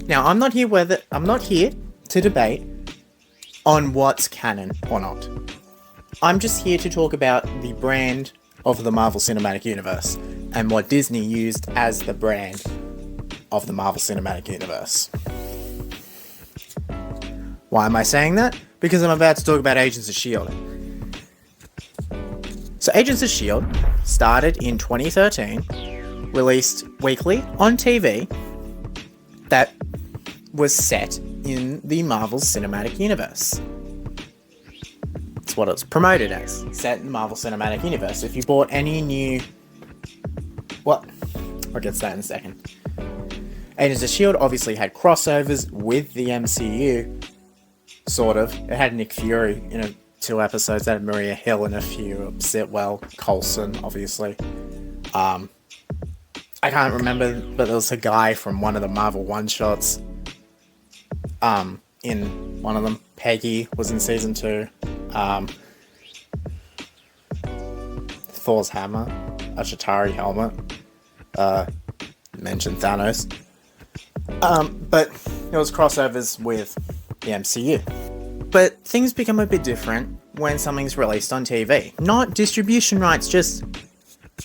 Now, I'm not here to debate on what's canon or not. I'm just here to talk about the brand of the Marvel Cinematic Universe and what Disney used as the brand of the Marvel Cinematic Universe. Why am I saying that? Because I'm about to talk about Agents of S.H.I.E.L.D. So Agents of S.H.I.E.L.D. started in 2013, released weekly on TV, that was set in the Marvel Cinematic Universe. It's what it's promoted as, set in the Marvel Cinematic Universe. If you bought any new... I'll get to that in a second. Agents of S.H.I.E.L.D. obviously had crossovers with the MCU, sort of. It had Nick Fury in 2 episodes, it had Maria Hill in a few, Sitwell, Coulson, obviously. I can't remember, but there was a guy from one of the Marvel one-shots in one of them. Peggy was in season 2. Thor's hammer, a Chitauri helmet, mentioned Thanos. But it was crossovers with the MCU. But things become a bit different when something's released on TV. Not distribution rights, just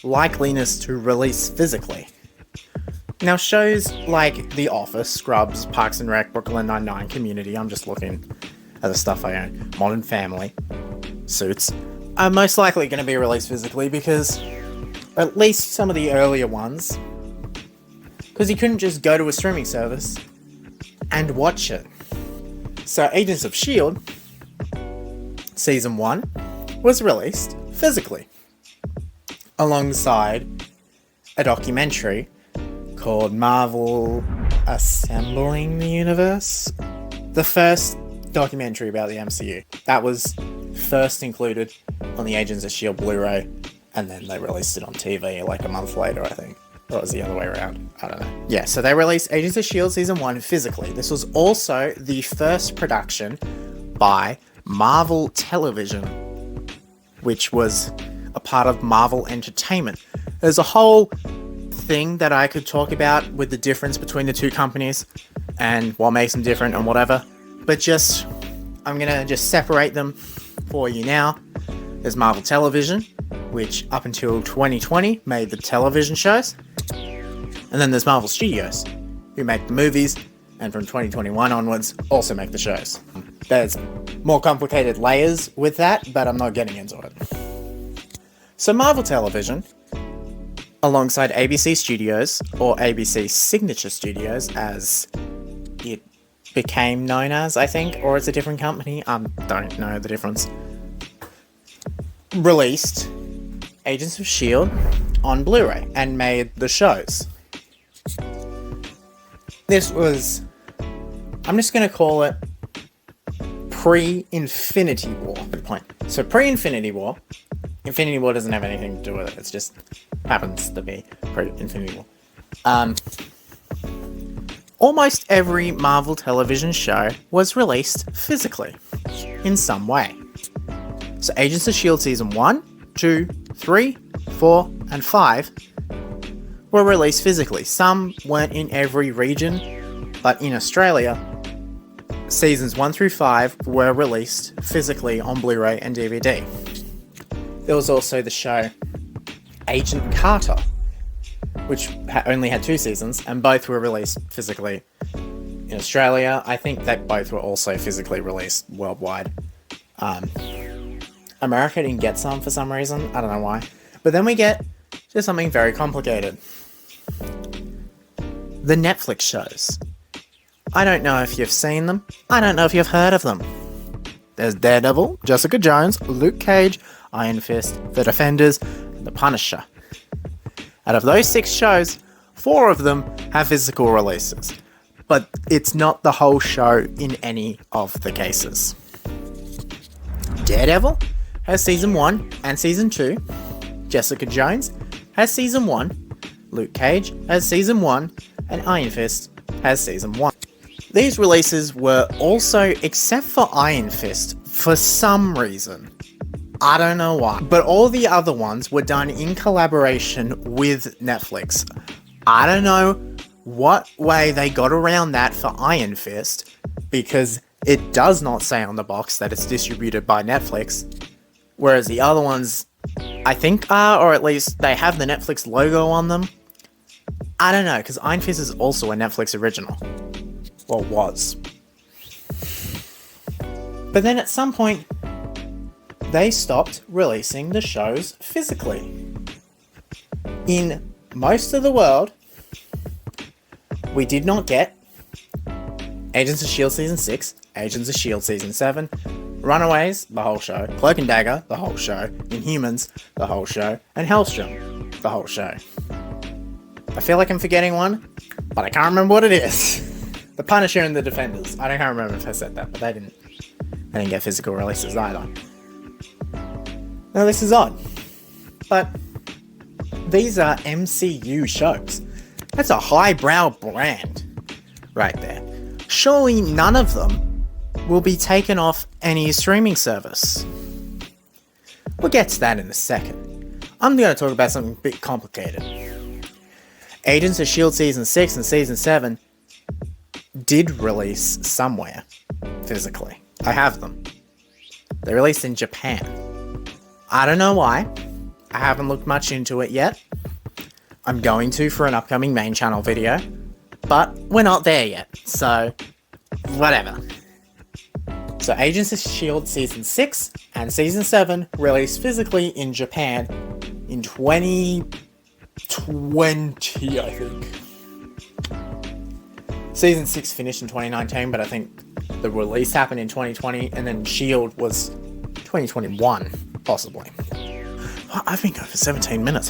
likeliness to release physically. Now, shows like The Office, Scrubs, Parks and Rec, Brooklyn Nine-Nine, Community, I'm just looking at the stuff I own, Modern Family, Suits, are most likely going to be released physically because at least some of the earlier ones, because you couldn't just go to a streaming service and watch it. So Agents of S.H.I.E.L.D. Season 1 was released physically, alongside a documentary called Marvel Assembling the Universe. The first documentary about the MCU. That was first included on the Agents of S.H.I.E.L.D. Blu-ray, and then they released it on TV like a month later, I think. Or it was the other way around. I don't know. Yeah, so they released Agents of S.H.I.E.L.D. Season 1 physically. This was also the first production by Marvel Television, which was a part of Marvel Entertainment. There's a whole thing that I could talk about with the difference between the two companies and what makes them different and whatever, but I'm gonna just separate them for you now. There's Marvel Television, which up until 2020 made the television shows, and then there's Marvel Studios, who make the movies, and from 2021 onwards also make the shows. There's more complicated layers with that, but I'm not getting into it. So Marvel Television, alongside ABC Studios, or ABC Signature Studios, as it became known as, I think, or it's a different company, don't know the difference, released Agents of S.H.I.E.L.D. on Blu-ray and made the shows. This was, I'm just going to call it pre-Infinity War. Good point. So pre-Infinity War, Infinity War doesn't have anything to do with it, it just happens to be pre-Infinity War. Almost every Marvel television show was released physically, in some way. So Agents of S.H.I.E.L.D. Season 1, 2, 3, 4, and 5 were released physically. Some weren't in every region, but in Australia, Seasons 1 through 5 were released physically on Blu-ray and DVD. There was also the show Agent Carter, which only had 2 seasons, and both were released physically in Australia. I think that both were also physically released worldwide. America didn't get some for some reason, I don't know why. But then we get to something very complicated. The Netflix shows. I don't know if you've seen them, I don't know if you've heard of them. There's Daredevil, Jessica Jones, Luke Cage, Iron Fist, The Defenders, and The Punisher. Out of those 6 shows, 4 of them have physical releases, but it's not the whole show in any of the cases. Daredevil has Season 1 and Season 2, Jessica Jones has Season 1, Luke Cage has Season 1, and Iron Fist has Season 1. These releases were also, except for Iron Fist, for some reason. I don't know why. But all the other ones were done in collaboration with Netflix. I don't know what way they got around that for Iron Fist, because it does not say on the box that it's distributed by Netflix, whereas the other ones, I think are, or at least they have the Netflix logo on them. I don't know, because Iron Fist is also a Netflix original. Well, was. But then at some point, they stopped releasing the shows physically. In most of the world, we did not get Agents of S.H.I.E.L.D. Season 6, Agents of S.H.I.E.L.D. Season 7, Runaways, the whole show, Cloak and Dagger, the whole show, Inhumans, the whole show, and Hellstrom, the whole show. I feel like I'm forgetting one, but I can't remember what it is. The Punisher and the Defenders. I can't remember if I said that, but they didn't get physical releases either. Now this is odd, but these are MCU shows. That's a highbrow brand right there. Surely none of them will be taken off any streaming service. We'll get to that in a second. I'm going to talk about something a bit complicated. Agents of S.H.I.E.L.D. Season 6 and Season 7 did release somewhere physically. I have them. They released in Japan. I don't know why. I haven't looked much into it yet. I'm going to for an upcoming main channel video, but we're not there yet, so whatever. So Agents of S.H.I.E.L.D. Season 6 and Season 7 released physically in Japan in 2020, I think. Season 6 finished in 2019, but I think the release happened in 2020, and then S.H.I.E.L.D. was 2021, possibly. I've been going for 17 minutes.